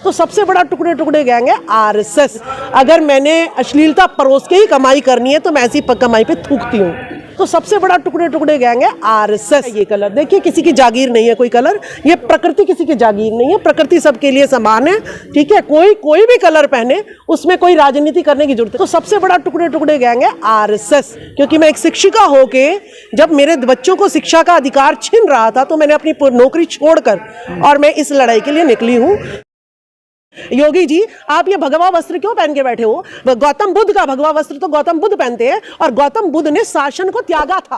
तो सबसे बड़ा टुकड़े टुकड़े गैंग है आरएसएस। अगर मैंने अश्लीलता परोस के ही कमाई करनी है तो मैं ऐसी कमाई पे थूकती हूँ। तो सबसे बड़ा टुकड़े टुकड़े गैंग है आरएसएस। ये कलर देखिए, किसी की जागीर नहीं है कोई कलर, ये प्रकृति किसी की जागीर नहीं है, प्रकृति सबके लिए समान है। ठीक है, कोई भी कलर पहने, उसमें कोई राजनीति करने की जरूरत है। तो सबसे बड़ा टुकड़े टुकड़े गैंग है आरएसएस। क्योंकि मैं एक शिक्षिका होके जब मेरे बच्चों को शिक्षा का अधिकार छिन रहा था तो मैंने अपनी नौकरी छोड़कर और मैं इस लड़ाई के लिए निकली हूँ। योगी जी, आप ये भगवा वस्त्र क्यों पहन के बैठे हो? गौतम बुद्ध का भगवा वस्त्र तो गौतम बुद्ध पहनते हैं, और गौतम बुद्ध ने शासन को त्यागा था,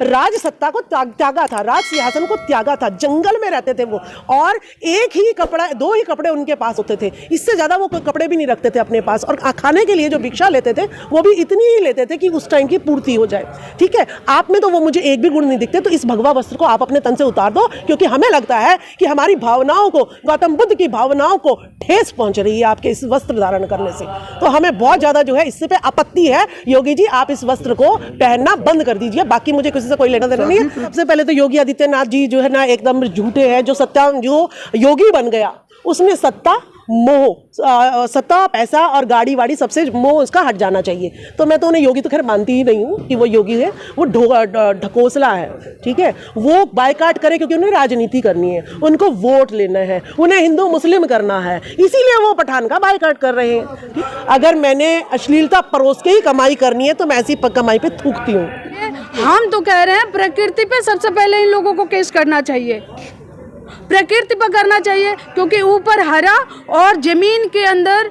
राज सत्ता को त्यागा था, राज सिंहासन को त्यागा था, जंगल में रहते थे वो, और एक ही कपड़ा, 2 ही कपड़े उनके पास होते थे, इससे ज्यादा वो कपड़े भी नहीं रखते थे अपने पास, और खाने के लिए जो भिक्षा लेते थे वो भी इतनी ही लेते थे कि उस टाइम की पूर्ति हो जाए। ठीक है, आप में तो वो मुझे एक भी गुण नहीं दिखते। तो इस भगवा वस्त्र को आप अपने तन से उतार दो, क्योंकि हमें लगता है कि हमारी भावनाओं को, गौतम बुद्ध की भावनाओं को ठेस पहुंच रही है आपके इस वस्त्र धारण करने से। तो हमें बहुत ज्यादा जो है इससे पे आपत्ति है। योगी जी, आप इस वस्त्र को पहनना बंद कर दीजिए, बाकी मुझे किसी से कोई लेना देना नहीं है। सबसे पहले तो योगी आदित्यनाथ जी जो है ना एकदम झूठे हैं। जो योगी बन गया उसने सत्ता, मोह, सत्ता, पैसा और गाड़ी वाड़ी सबसे मोह उसका हट जाना चाहिए। तो मैं तो उन्हें योगी तो खैर मानती ही नहीं हूँ कि वो योगी है, वो ढकोसला है। ठीक है, वो बायकाट करे क्योंकि उन्हें राजनीति करनी है, उनको वोट लेना है, उन्हें हिंदू मुस्लिम करना है, इसीलिए वो पठान का बायकाट कर रहे हैं। अगर मैंने अश्लीलता परोस के ही कमाई करनी है तो मैं ऐसी कमाई पे थूकती हूँ। हम तो कह रहे हैं प्रकृति पे सबसे पहले इन लोगों को केस करना चाहिए, प्रकृति पर करना चाहिए, क्योंकि ऊपर हरा और जमीन के अंदर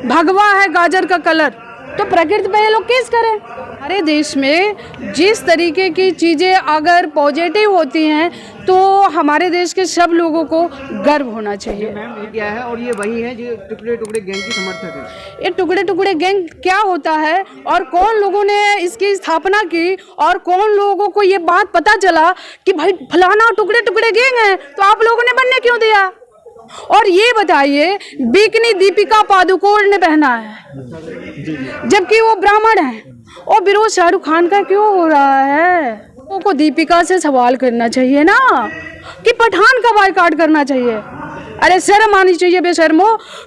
भगवा है गाजर का कलर, तो प्रकृति पे ये लोग केस करें। हमारे देश में जिस तरीके की चीज़ें अगर पॉजिटिव होती हैं तो हमारे देश के सब लोगों को गर्व होना चाहिए। मैम ये क्या है, और ये वही है जो टुकड़े टुकड़े गैंग की समर्थक है? ये टुकड़े टुकड़े गैंग क्या होता है और कौन लोगों ने इसकी स्थापना की और कौन लोगों को ये बात पता चला कि भाई फलाना टुकड़े टुकड़े गैंग है, तो आप लोगों ने बनने क्यों दिया? और ये बताइए, बिकनी दीपिका पादुकोण ने पहना है जबकि वो ब्राह्मण है, और विरोध शाहरुख खान का क्यों हो रहा है? लोगों को दीपिका से सवाल करना चाहिए ना कि पठान का बायकॉट करना चाहिए। अरे शर्म आनी चाहिए बेशर्मो,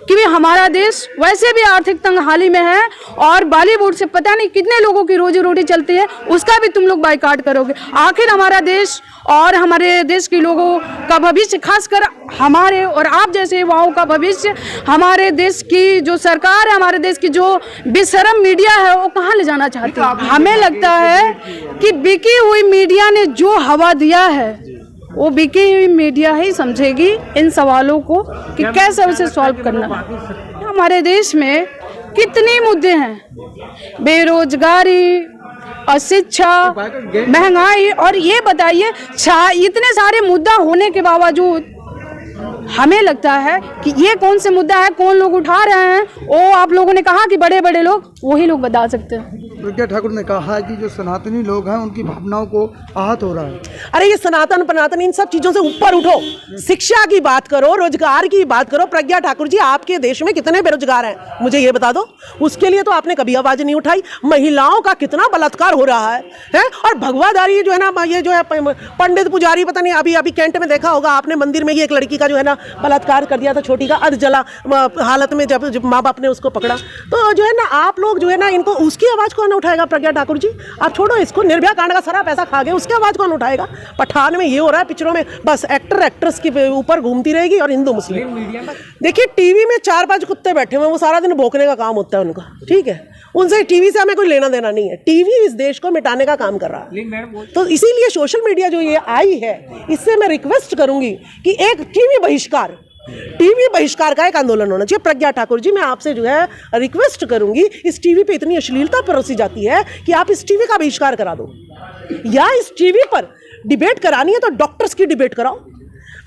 कि हमारा देश वैसे भी आर्थिक तंगहाली में है और बॉलीवुड से पता नहीं कितने लोगों की रोजी रोटी चलती है, उसका भी तुम लोग बायकॉट करोगे। आखिर हमारा देश और हमारे देश के लोगों का भविष्य, खासकर हमारे और आप जैसे युवाओं का भविष्य, हमारे देश की जो सरकार है, हमारे देश की जो बेशर्म मीडिया है, वो कहाँ ले जाना चाहती है? हमें लगता है कि बिकी हुई मीडिया ने जो हवा दिया है वो बिकी हुई मीडिया ही समझेगी इन सवालों को कि कैसे उसे सॉल्व करना। हमारे देश में कितने मुद्दे हैं, बेरोजगारी, अशिक्षा, महंगाई, और ये बताइए इतने सारे मुद्दा होने के बावजूद हमें लगता है कि ये कौन से मुद्दा है, कौन लोग उठा रहे हैं, वो आप लोगों ने कहा कि बड़े बड़े लोग, वही लोग बता सकते हैं। प्रज्ञा ठाकुर ने कहा है कि जो सनातनी लोग हैं उनकी भावनाओं को आहत हो रहा है। अरे ये सनातन पनातन इन सब चीजों से ऊपर उठो, शिक्षा की बात करो, रोजगार की बात करो। प्रज्ञा ठाकुर जी, आपके देश में कितने बेरोजगार हैं मुझे ये बता दो, उसके लिए तो आपने कभी आवाज नहीं उठाई। महिलाओं का कितना बलात्कार हो रहा है? और भगवाधारी जो है ना, ये जो है पंडित पुजारी, पता नहीं अभी कैंट में देखा होगा आपने, मंदिर में ही एक लड़की का जो है ना बलात्कार कर दिया था, छोटी का, अधजला हालत में, जब माँ बाप ने उसको पकड़ा। तो जो है ना आप लोग जो है ना, इनको, उसकी आवाज कौन उठाएगा? प्रज्ञा ठाकुर जी, आप छोड़ो इसको, निर्भया कांड का सारा पैसा खा गए, उसकी आवाज कौन उठाएगा? पठान में ये हो रहा है, पिक्चरों में बस एक्टर एक्ट्रेस के ऊपर घूमती रहेगी और हिंदू मुस्लिम। देखिए टीवी में 4-5 कुत्ते बैठे हुए, वो सारा दिन भौंकने का काम होता है उनका। ठीक है, उनसे टीवी से हमें कोई लेना देना नहीं है, टीवी इस देश को मिटाने का काम कर रहा है। तो इसीलिए सोशल मीडिया जो ये आई है, इससे मैं रिक्वेस्ट करूंगी कि एक टीवी बहिष्कार का एक आंदोलन होना चाहिए। प्रज्ञा ठाकुर जी, मैं आपसे जो है रिक्वेस्ट करूंगी, इस टीवी पे इतनी अश्लीलता परोसी जाती है कि आप इस टीवी का बहिष्कार करा दो, या इस टीवी पर डिबेट करानी है तो डॉक्टर्स की डिबेट कराओ,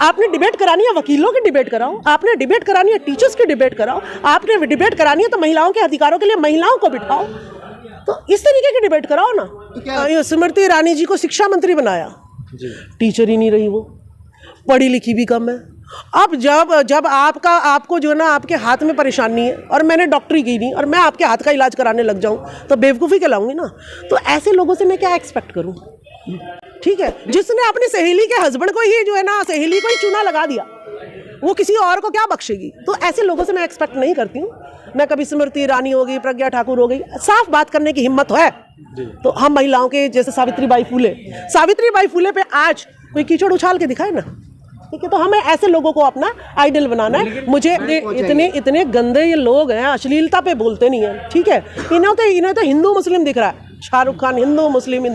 आपने डिबेट करानी है वकीलों की डिबेट कराओ, आपने डिबेट करानी है टीचर्स की डिबेट कराओ, आपने डिबेट करानी है तो महिलाओं के अधिकारों के लिए महिलाओं को बिठाओ। तो इस तरीके की डिबेट कराओ ना। स्मृति ईरानी जी को शिक्षा मंत्री बनाया, टीचर ही नहीं रही, वो पढ़ी लिखी भी कम है। अब जब आपको जो है ना आपके हाथ में परेशानी है और मैंने डॉक्टरी की नहीं और मैं आपके हाथ का इलाज कराने लग जाऊं तो बेवकूफ़ी कहलाऊंगी ना। तो ऐसे लोगों से मैं क्या एक्सपेक्ट करूं? ठीक है, जिसने अपनी सहेली के हस्बैंड को ही जो है ना, सहेली को ही चूना लगा दिया, वो किसी और को क्या बख्शेगी? तो ऐसे लोगों से मैं एक्सपेक्ट नहीं करती हूँ। मैं कभी स्मृति ईरानी हो गई, प्रज्ञा ठाकुर हो गई, साफ बात करने की हिम्मत है तो हम महिलाओं के जैसे सावित्रीबाई फूले पे आज कोई कीचड़ उछाल के दिखाए ना, ठीक है? तो हमें ऐसे लोगों को अपना आइडल बनाना है। मुझे इतने गंदे ये लोग हैं, अश्लीलता पे बोलते नहीं है, ठीक है? इन्हें तो हिंदू मुस्लिम दिख रहा है, शाहरुख खान हिंदू मुस्लिम,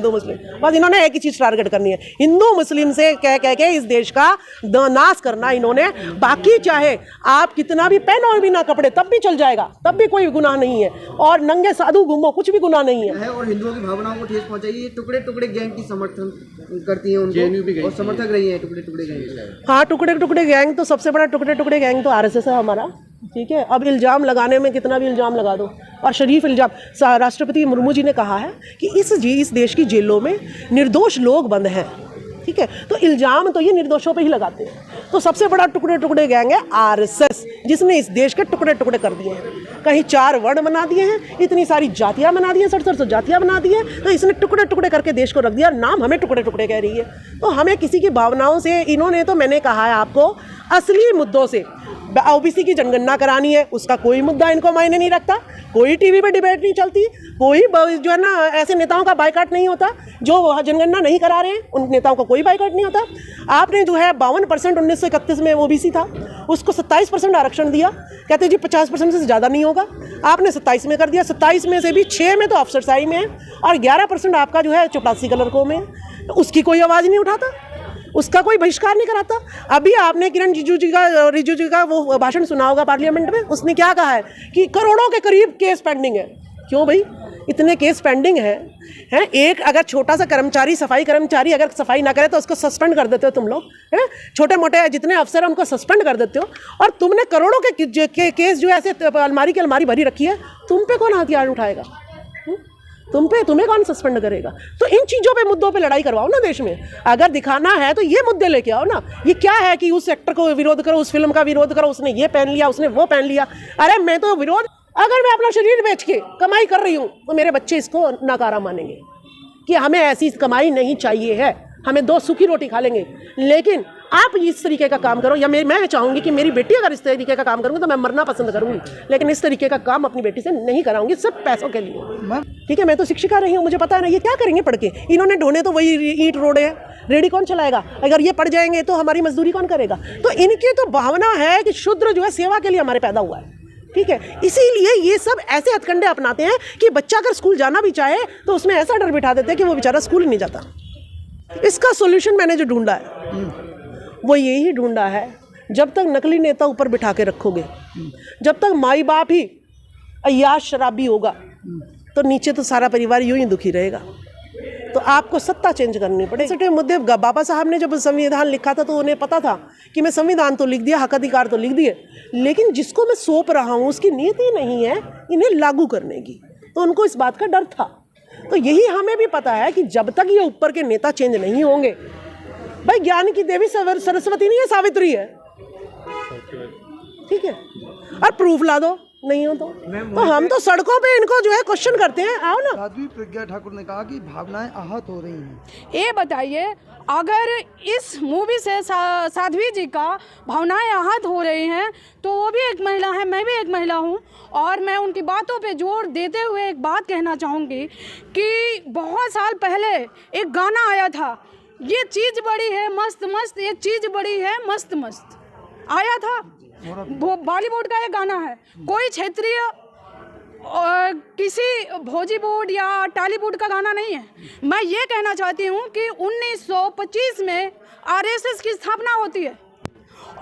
बस इन्होंने एक ही चीज टारगेट करनी है, हिंदू मुस्लिम से कह के इस देश का नाश करना इन्होंने। बाकी चाहे आप कितना भी पहनो भी ना कपड़े तब भी चल जाएगा, तब भी कोई गुनाह नहीं है, और नंगे साधु घूमो कुछ भी गुनाह नहीं है। और हिंदुओं की भावनाओं को ठेस पहुंचाई, ये टुकड़े टुकड़े गैंग की समर्थन करती है उनको, और समर्थक रही है टुकड़े टुकड़े गैंग। हाँ, टुकड़े टुकड़े गैंग तो सबसे बड़ा टुकड़े टुकड़े गैंग तो आरएसएस है हमारा, ठीक है? अब इल्ज़ाम लगाने में कितना भी इल्ज़ाम लगा दो, और शरीफ इल्ज़ाम। राष्ट्रपति मुर्मू जी ने कहा है कि इस देश की जेलों में निर्दोष लोग बंद हैं, ठीक है? तो इल्ज़ाम तो ये निर्दोषों पे ही लगाते हैं। तो सबसे बड़ा टुकड़े टुकड़े गैंग है आरएसएस, जिसने इस देश के टुकड़े टुकड़े कर दिए हैं। कहीं 4 वर्ण बना दिए हैं, इतनी सारी जातियाँ बना दी हैं, 67 जातियाँ बना दी हैं, तो इसने टुकड़े टुकड़े करके देश को रख दिया। नाम हमें टुकड़े टुकड़े कह रही है। तो हमें किसी की भावनाओं से, इन्होंने तो मैंने कहा है आपको असली मुद्दों से, ओबीसी की जनगणना करानी है, उसका कोई मुद्दा इनको मायने नहीं रखता, कोई टीवी पे डिबेट नहीं चलती, कोई जो है ना ऐसे नेताओं का बायकॉट नहीं होता जो जनगणना नहीं करा रहे हैं, उन नेताओं का कोई बायकॉट नहीं होता। आपने जो है 52% 1931 में ओबीसी था, उसको 27% आरक्षण दिया, कहते जी 50% से ज़्यादा नहीं होगा, आपने 27 में कर दिया। 27 में से भी 6 में तो अफसरशाही में है, और 11% आपका जो है चपरासी कलर में है। उसकी कोई आवाज़ नहीं उठाता, उसका कोई बहिष्कार नहीं कराता। अभी आपने किरण रिजिजू का वो भाषण सुना होगा पार्लियामेंट में, उसने क्या कहा है कि करोड़ों के करीब केस पेंडिंग है। क्यों भाई इतने केस पेंडिंग हैं? एक अगर छोटा सा कर्मचारी, सफाई कर्मचारी अगर सफाई ना करे तो उसको सस्पेंड कर देते हो तुम लोग, हैं? छोटे मोटे जितने अफसर हैं उनको सस्पेंड कर देते हो, और तुमने करोड़ों के केस जो ऐसे अलमारी की अलमारी भरी रखी है, तुम पे कौन हथियार उठाएगा? तुम्हें कौन सस्पेंड करेगा? तो इन चीज़ों पे, मुद्दों पे लड़ाई करवाओ ना देश में। अगर दिखाना है तो ये मुद्दे लेके आओ ना। ये क्या है कि उस एक्टर को विरोध करो, उस फिल्म का विरोध करो, उसने ये पहन लिया, उसने वो पहन लिया। अरे मैं तो विरोध, अगर मैं अपना शरीर बेच के कमाई कर रही हूँ तो मेरे बच्चे इसको नकारा मानेंगे कि हमें ऐसी कमाई नहीं चाहिए है, हमें 2 सूखी रोटी खा लेंगे। लेकिन आप इस तरीके का काम करो, या मैं चाहूँगी कि मेरी बेटी अगर इस तरीके का काम करूँगी तो मैं मरना पसंद करूँगी, लेकिन इस तरीके का काम अपनी बेटी से नहीं कराऊंगी, सिर्फ पैसों के लिए, ठीक है? मैं तो शिक्षिका रही हूँ, मुझे पता है ना ये क्या करेंगे पढ़ के। इन्होंने ढोने तो वही ईंट रोड़े हैं, रेडी कौन चलाएगा? अगर ये पढ़ जाएंगे तो हमारी मजदूरी कौन करेगा? तो इनकी तो भावना है कि शूद्र जो है सेवा के लिए हमारे पैदा हुआ है, ठीक है? इसीलिए ये सब ऐसे हथकंडे अपनाते हैं कि बच्चा अगर स्कूल जाना भी चाहे तो उसमें ऐसा डर बिठा देते हैं कि वो बेचारा स्कूल ही नहीं जाता। इसका सोल्यूशन मैंने जो ढूंढा है वो यही ढूंढा है, जब तक नकली नेता ऊपर बिठा के रखोगे, जब तक माई बाप ही अय्याश शराबी होगा, तो नीचे तो सारा परिवार यूं ही दुखी रहेगा। तो आपको सत्ता चेंज करनी पड़ेगी। छोटे मुद्दे, बाबा साहब ने जब संविधान लिखा था तो उन्हें पता था कि मैं संविधान तो लिख दिया, हक अधिकार तो लिख दिए, लेकिन जिसको मैं सौंप रहा हूँ उसकी नीति नहीं है इन्हें लागू करने की, तो उनको इस बात का डर था। तो यही हमें भी पता है कि जब तक ये ऊपर के नेता चेंज नहीं होंगे, भाई ज्ञान की देवी सरस्वती नहीं है, सावित्री है, ठीक है? और प्रूफ ला दो, नहीं हो तो हम तो सड़कों पे इनको जो है क्वेश्चन करते हैं। आओ ना। साध्वी प्रज्ञा ठाकुर ने कहा कि भावनाएं आहत हो रही हैं। ये बताइए, अगर इस मूवी से साध्वी जी का भावनाएं आहत हो रही हैं तो वो भी एक महिला है, मैं भी एक महिला हूँ, और मैं उनकी बातों पे जोर देते हुए एक बात कहना चाहूँगी कि बहुत साल पहले एक गाना आया था, ये चीज़ बड़ी है मस्त मस्त, ये चीज़ बड़ी है मस्त मस्त, आया था। वो बॉलीवुड का एक गाना है, कोई क्षेत्रीय किसी भोजीवुड या टॉलीवुड का गाना नहीं है। मैं ये कहना चाहती हूँ कि 1925 में आरएसएस की स्थापना होती है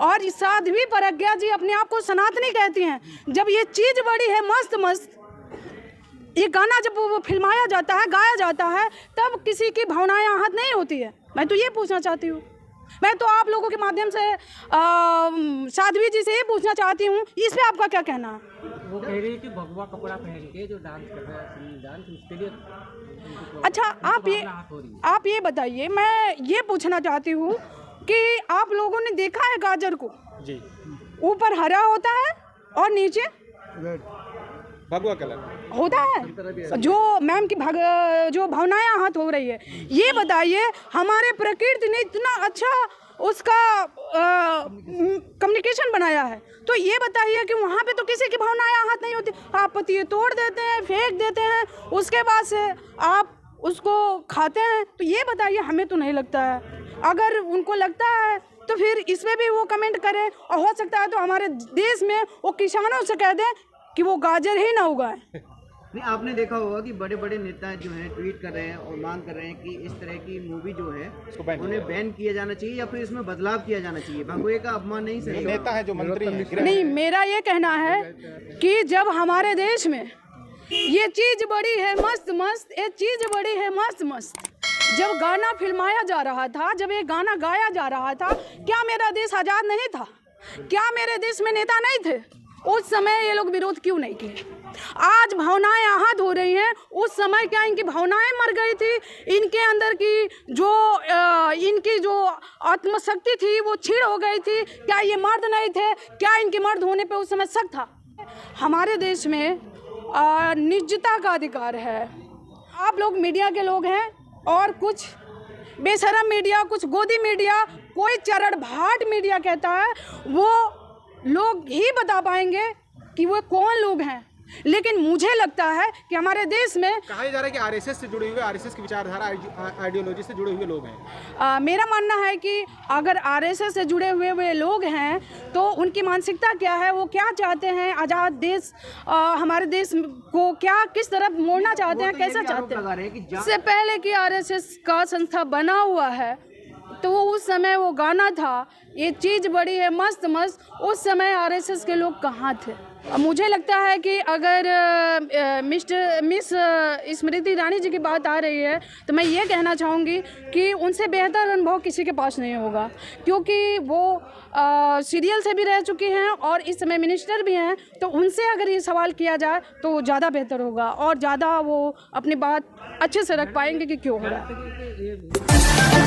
और साध्वी प्रज्ञा जी अपने आप को सनातनी कहती हैं। जब ये चीज़ बड़ी है मस्त मस्त, ये गाना जब वो फिल्माया जाता है, गाया जाता है, तब किसी की भावनाएं आहत नहीं होती है। मैं तो ये पूछना चाहती हूँ, मैं तो आप लोगों के माध्यम से साध्वी जी से ये पूछना चाहती हूँ, इस पे आपका क्या कहना है? वो कह रही है कि भगवा कपड़ा पहन के जो डांस कर रहा है डांस, उसके लिए अच्छा आप ये बताइए, मैं ये पूछना चाहती हूँ कि आप लोगों ने देखा है गाजर को? जी। ऊपर हरा होता है और नीचे भगवा कलर होता है। जो मैम की जो भावनाएं आहत हो रही है, ये बताइए, हमारे प्रकृति ने इतना अच्छा उसका कम्युनिकेशन बनाया है। तो ये बताइए कि वहाँ पे तो किसी की भावनाएं आहत नहीं होती। आप पतिये तोड़ देते हैं, फेंक देते हैं, उसके बाद से आप उसको खाते हैं। तो ये बताइए, हमें तो नहीं लगता है। अगर उनको लगता है तो फिर इसमें भी वो कमेंट करें, और हो सकता है तो हमारे देश में वो किसानों से कह दें कि वो गाजर ही ना उगाएं। नहीं, आपने देखा होगा कि बड़े बड़े नेता जो हैं ट्वीट कर रहे हैं और मांग कर रहे हैं कि इस तरह की मूवी जो है उन्हें बैन किया जाना चाहिए या फिर इसमें बदलाव किया जाना चाहिए। भगवे का अपमान नहीं सही। नेता है जो मंत्री है। नहीं, मेरा ये कहना है कि जब हमारे देश में ये चीज बड़ी है मस्त मस्त, ये चीज बड़ी है मस्त मस्त, जब गाना फिल्माया जा रहा था, जब ये गाना गाया जा रहा था, क्या मेरा देश आज़ाद नहीं था? क्या मेरे देश में नेता नहीं थे? उस समय ये लोग विरोध क्यों नहीं किए? आज भावनाएं आहत हो रही हैं, उस समय क्या इनकी भावनाएं मर गई थी? इनके अंदर की जो इनकी जो आत्मशक्ति थी वो छीड़ हो गई थी? क्या ये मर्द नहीं थे? क्या इनके मर्द होने पे उस समय शक था? हमारे देश में निजता का अधिकार है। आप लोग मीडिया के लोग हैं, और कुछ बेशरम मीडिया, कुछ गोदी मीडिया, कोई चरण भाट मीडिया कहता है, वो लोग ही बता पाएंगे कि वो कौन लोग हैं। लेकिन मुझे लगता है कि हमारे देश में कहा जा रहा है कि आरएसएस से जुड़े हुए, आरएसएस की विचारधारा आइडियोलॉजी से जुड़े हुए लोग हैं। मेरा मानना है कि अगर आरएसएस से जुड़े हुए लोग हैं तो उनकी मानसिकता क्या है, वो क्या चाहते हैं, आज़ाद देश हमारे देश को क्या किस तरफ मोड़ना चाहते हैं, कैसा चाहते हैं। इससे पहले कि आरएसएस का संस्था बना हुआ है तो उस समय वो गाना था, ये चीज़ बड़ी है मस्त मस्त, उस समय आरएसएस के लोग कहाँ थे? मुझे लगता है कि अगर मिस स्मृति ईरानी जी की बात आ रही है तो मैं ये कहना चाहूँगी कि उनसे बेहतर अनुभव किसी के पास नहीं होगा, क्योंकि वो सीरियल से भी रह चुकी हैं और इस समय मिनिस्टर भी हैं। तो उनसे अगर ये सवाल किया जाए तो ज़्यादा बेहतर होगा और ज़्यादा वो अपनी बात अच्छे से रख पाएंगे कि क्यों हो रहा है।